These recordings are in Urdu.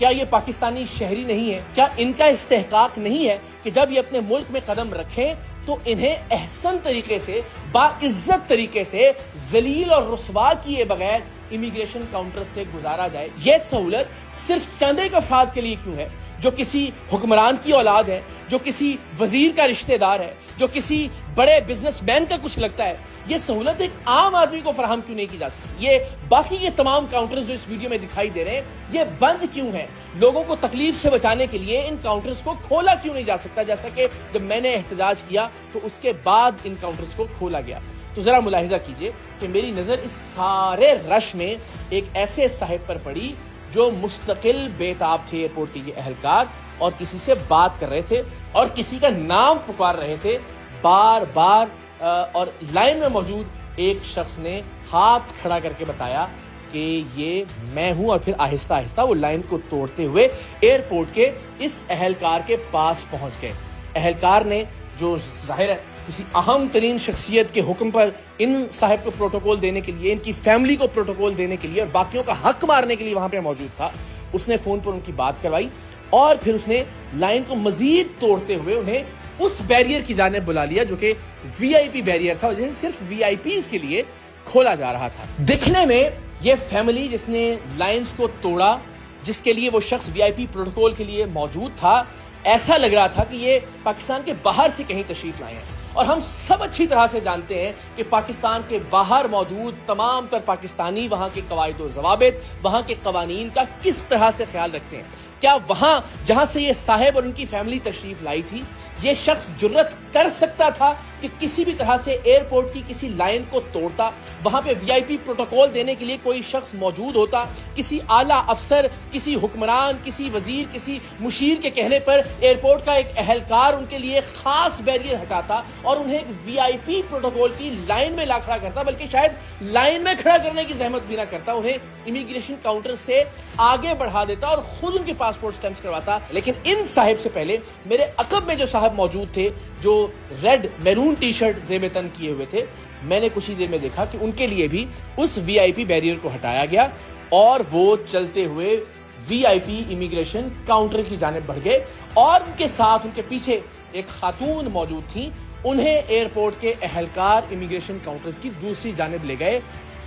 کیا یہ پاکستانی شہری نہیں ہے؟ کیا ان کا استحقاق نہیں ہے کہ جب یہ اپنے ملک میں قدم رکھیں تو انہیں احسن طریقے سے، باعزت طریقے سے، ذلیل اور رسوا کیے بغیر امیگریشن کاؤنٹر سے گزارا جائے؟ یہ سہولت صرف چند ایک افراد کے لیے کیوں ہے جو کسی حکمران کی اولاد ہے، جو کسی وزیر کا رشتہ دار ہے، جو کسی بڑے بزنس مین کا کچھ لگتا ہے؟ یہ سہولت ایک عام آدمی کو فراہم کیوں نہیں کی جا سکتی؟ یہ باقی یہ تمام کاؤنٹرز جو اس ویڈیو میں دکھائی دے رہے ہیں یہ بند کیوں ہیں؟ لوگوں کو تکلیف سے بچانے کے لیے ان کاؤنٹرز کو کھولا کیوں نہیں جا سکتا؟ جیسا کہ جب میں نے احتجاج کیا تو اس کے بعد ان کاؤنٹرز کو کھولا گیا۔ تو ذرا ملاحظہ کیجئے کہ میری نظر اس سارے رش میں ایک ایسے صاحب پر پڑی جو مستقل بیتاب تھے ایئرپورٹ کے اہلکار، اور کسی سے بات کر رہے تھے اور کسی کا نام پکار رہے تھے بار بار، اور لائن میں موجود ایک شخص نے ہاتھ کھڑا کر کے بتایا کہ یہ میں ہوں، اور پھر آہستہ آہستہ وہ لائن کو توڑتے ہوئے ایئرپورٹ کے اس اہلکار کے پاس پہنچ گئے۔ اہلکار نے، جو ظاہر ہے کسی اہم ترین شخصیت کے حکم پر ان صاحب کو پروٹوکول دینے کے لیے، ان کی فیملی کو پروٹوکول دینے کے لیے اور باقیوں کا حق مارنے کے لیے وہاں پہ موجود تھا، اس نے فون پر ان کی بات کروائی اور پھر اس نے لائن کو مزید توڑتے ہوئے انہیں اس بیریئر کی جانب بلا لیا جو کہ وی آئی پی بیریئر تھا، جسے صرف وی آئی پیز کے لیے کھولا جا رہا تھا۔ دکھنے میں یہ فیملی جس نے لائنز کو توڑا، جس کے لیے وہ شخص وی آئی پی پروٹوکول کے لیے موجود تھا، ایسا لگ رہا تھا کہ یہ پاکستان کے باہر سے کہیں تشریف لائے ہیں، اور ہم سب اچھی طرح سے جانتے ہیں کہ پاکستان کے باہر موجود تمام تر پاکستانی وہاں کے قواعد و ضوابط، وہاں کے قوانین کا کس طرح سے خیال رکھتے ہیں۔ کیا وہاں جہاں سے یہ صاحب اور ان کی فیملی تشریف لائی تھی، یہ شخص جرت کر سکتا تھا کہ کسی بھی طرح سے ایئرپورٹ کی کسی لائن کو توڑتا؟ وہاں پہ وی آئی پی پروٹوکول دینے کے لیے کوئی شخص موجود ہوتا، کسی اعلیٰ افسر، کسی حکمران، کسی وزیر، کسی مشیر کے کہنے پر ایئرپورٹ کا ایک اہلکار ان کے لیے خاص بیریئر ہٹاتا اور انہیں ایک وی آئی پی پروٹوکول کی لائن میں لا کھڑا کرتا، بلکہ شاید لائن میں کھڑا کرنے کی زحمت بھی نہ کرتا، انہیں امیگریشن کاؤنٹر سے آگے بڑھا دیتا اور خود ان کے پاسپورٹ سٹیمپس کرواتا۔ لیکن ان صاحب سے پہلے میرے عقب میں جو صاحب موجود تھے، جو ریڈ میرون ٹی شرٹ زیب تن کیے ہوئے تھے، میں نے کچھ ہی دیر میں دیکھا کہ ان کے لیے بھی اس وی آئی پی بیریئر کو ہٹایا گیا اور وہ چلتے ہوئے وی آئی پی امیگریشن کاؤنٹر کی جانب بڑھ گئے، اور ان کے ساتھ ان کے پیچھے ایک خاتون موجود تھیں، انہیں ایئرپورٹ کے اہلکار امیگریشن کاؤنٹرز کی دوسری جانب لے گئے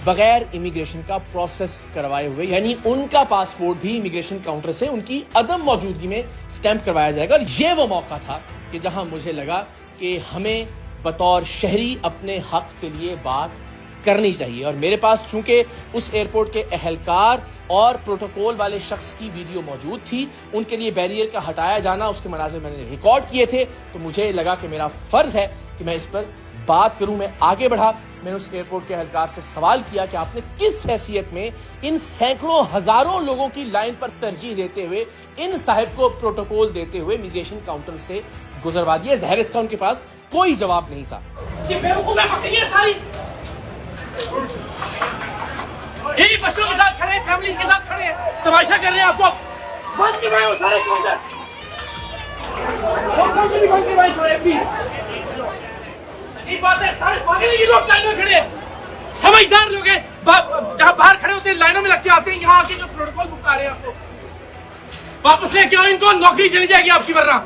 بغیر امیگریشن کا پروسیس کروائے ہوئے، یعنی ان کا پاسپورٹ بھی امیگریشن کاؤنٹر سے ان کی عدم موجودگی میں سٹیمپ کروایا جائے گا۔ اور یہ وہ موقع تھا کہ جہاں مجھے لگا کہ ہمیں بطور شہری اپنے حق کے لیے بات کرنی چاہیے، اور میرے پاس چونکہ اس ایئرپورٹ کے اہلکار اور پروٹوکول والے شخص کی ویڈیو موجود تھی، ان کے لیے بیریئر کا ہٹایا جانا، اس کے مناظر میں نے ریکارڈ کیے تھے، تو مجھے لگا کہ میرا فرض ہے کہ میں اس پر بات کروں۔ میں آگے بڑھا، میں نے اس ایئرپورٹ کے اہلکار سے سوال کیا کہ آپ نے کس حیثیت میں ان سینکڑوں ہزاروں لوگوں کی لائن پر ترجیح دیتے ہوئے ان صاحب کو پروٹوکول دیتے ہوئے امیگریشن کاؤنٹر سے گزروا دیا؟ ظاہر اس کا ان کے پاس کوئی جواب نہیں تھا۔ یہ بیوقوفیں پکڑی ہیں ساری، یہی بچوں کے ساتھ کھڑے ہیں، فیملی کے ساتھ کھڑے ہیں، تماشا کر رہے ہیں آپ کو بند کروائے وہ سارے کاؤنٹر، وہ کاؤنٹر بھی بند کروائے سارے بھی۔ یہ بات ہے، سارے پاگل ہیں یہ لوگ لائن میں کھڑے ہیں، سمجھدار لوگ ہیں، جہاں باہر کھڑے ہوتے ہیں لائنوں میں لگ کے آتے ہیں، یہاں آ کے جو پروٹوکول بکا رہے ہیں آپ کو واپس لے کے آؤ، ان کو نوکری چلی جائے گی آپ کی ورنہ۔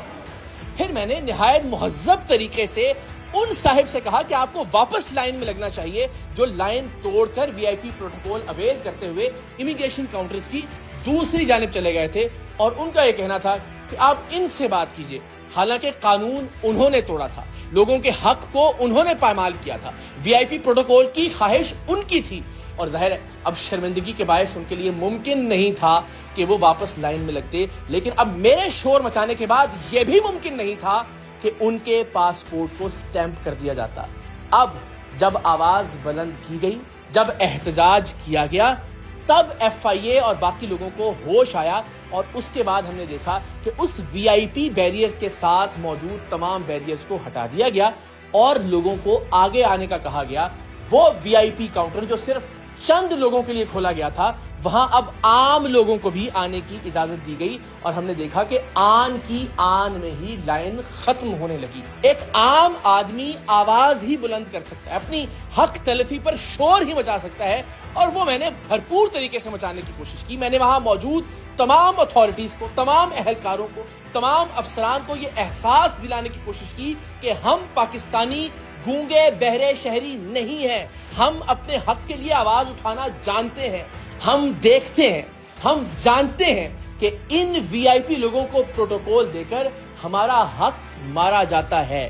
پھر میں نے نہایت مہذب طریقے سے ان صاحب سے کہا کہ آپ کو واپس لائن میں لگنا چاہیے جو لائن توڑ کر وی آئی پی پروٹوکول اویل کرتے ہوئے امیگریشن کاؤنٹرز کی دوسری جانب چلے گئے تھے، اور ان کا یہ کہنا تھا کہ آپ ان سے بات کیجئے، حالانکہ قانون انہوں نے توڑا تھا، لوگوں کے حق کو انہوں نے پامال کیا تھا، وی آئی پی پروٹوکول کی خواہش ان کی تھی، اور ظاہر ہے اب شرمندگی کے باعث ان کے لیے ممکن نہیں تھا کہ وہ واپس لائن میں لگتے، لیکن اب میرے شور مچانے کے بعد یہ بھی ممکن نہیں تھا کہ ان کے پاسپورٹ کو سٹیمپ کر دیا جاتا۔ اب جب آواز بلند کی گئی، جب احتجاج کیا گیا، تب ایف آئی اے اور باقی لوگوں کو ہوش آیا، اور اس کے بعد ہم نے دیکھا کہ اس وی آئی پی بیریئرز کے ساتھ موجود تمام بیریئرز کو ہٹا دیا گیا اور لوگوں کو آگے آنے کا کہا گیا۔ وہ وی آئی پی کاؤنٹر جو صرف چند لوگوں کے لیے کھولا گیا تھا، وہاں اب عام لوگوں کو بھی آنے کی اجازت دی گئی، اور ہم نے دیکھا کہ آن کی آن میں ہی لائن ختم ہونے لگی۔ ایک عام آدمی آواز ہی بلند کر سکتا ہے، اپنی حق تلفی پر شور ہی مچا سکتا ہے، اور وہ میں نے بھرپور طریقے سے مچانے کی کوشش کی۔ میں نے وہاں موجود تمام اتھارٹیز کو، تمام اہلکاروں کو، تمام افسران کو یہ احساس دلانے کی کوشش کی کہ ہم پاکستانی گونگے بہرے شہری نہیں ہیں، ہم اپنے حق کے لیے آواز اٹھانا جانتے ہیں، ہم دیکھتے ہیں، ہم جانتے ہیں کہ ان وی آئی پی لوگوں کو پروٹوکول دے کر ہمارا حق مارا جاتا ہے،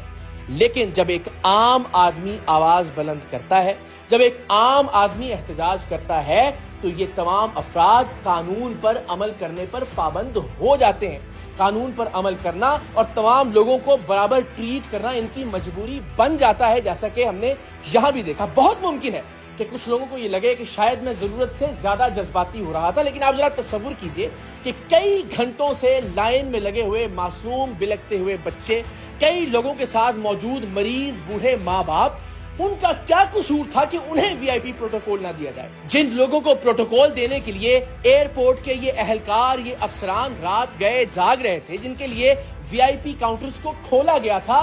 لیکن جب ایک عام آدمی آواز بلند کرتا ہے، جب ایک عام آدمی احتجاج کرتا ہے تو یہ تمام افراد قانون پر عمل کرنے پر پابند ہو جاتے ہیں۔ قانون پر عمل کرنا اور تمام لوگوں کو برابر ٹریٹ کرنا ان کی مجبوری بن جاتا ہے، جیسا کہ ہم نے یہاں بھی دیکھا۔ بہت ممکن ہے کہ کچھ لوگوں کو یہ لگے کہ شاید میں ضرورت سے زیادہ جذباتی ہو رہا تھا، لیکن آپ ذرا تصور کیجئے کہ کئی گھنٹوں سے لائن میں لگے ہوئے معصوم بلکتے ہوئے بچے، کئی لوگوں کے ساتھ موجود مریض، بوڑھے ماں باپ، ان کا کیا قصور تھا کہ انہیں وی آئی پی پروٹوکول نہ دیا جائے؟ جن لوگوں کو پروٹوکول دینے کے لیے ایئرپورٹ کے یہ اہلکار، یہ افسران رات گئے جاگ رہے تھے، جن کے لیے وی آئی پی کاؤنٹرز کو کھولا گیا تھا،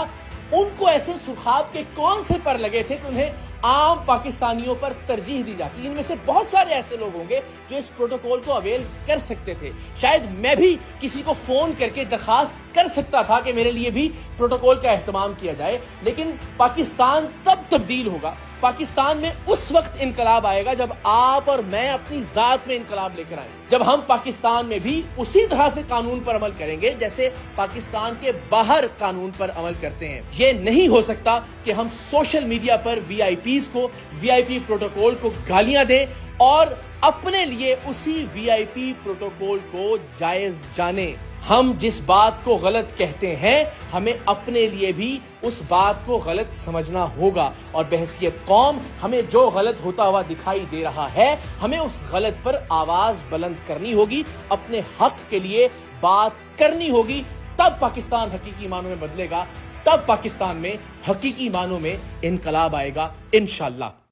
ان کو ایسے سرخاب کے کون سے پر لگے تھے کہ انہیں عام پاکستانیوں پر ترجیح دی جاتی؟ ان میں سے بہت سارے ایسے لوگ ہوں گے جو اس پروٹوکول کو اویل کر سکتے تھے۔ شاید میں بھی کسی کو فون کر کے درخواست کر سکتا تھا کہ میرے لیے بھی پروٹوکول کا اہتمام کیا جائے، لیکن پاکستان تب تبدیل ہوگا، پاکستان میں اس وقت انقلاب آئے گا جب آپ اور میں اپنی ذات میں انقلاب لے کر آئیں، جب ہم پاکستان میں بھی اسی طرح سے قانون پر عمل کریں گے جیسے پاکستان کے باہر قانون پر عمل کرتے ہیں۔ یہ نہیں ہو سکتا کہ ہم سوشل میڈیا پر وی آئی پیز کو، وی آئی پی پروٹوکول کو گالیاں دیں اور اپنے لیے اسی وی آئی پی پروٹوکول کو جائز جانیں۔ ہم جس بات کو غلط کہتے ہیں ہمیں اپنے لیے بھی اس بات کو غلط سمجھنا ہوگا، اور بحیثیت قوم ہمیں جو غلط ہوتا ہوا دکھائی دے رہا ہے ہمیں اس غلط پر آواز بلند کرنی ہوگی، اپنے حق کے لیے بات کرنی ہوگی، تب پاکستان حقیقی معنوں میں بدلے گا، تب پاکستان میں حقیقی معنوں میں انقلاب آئے گا انشاءاللہ۔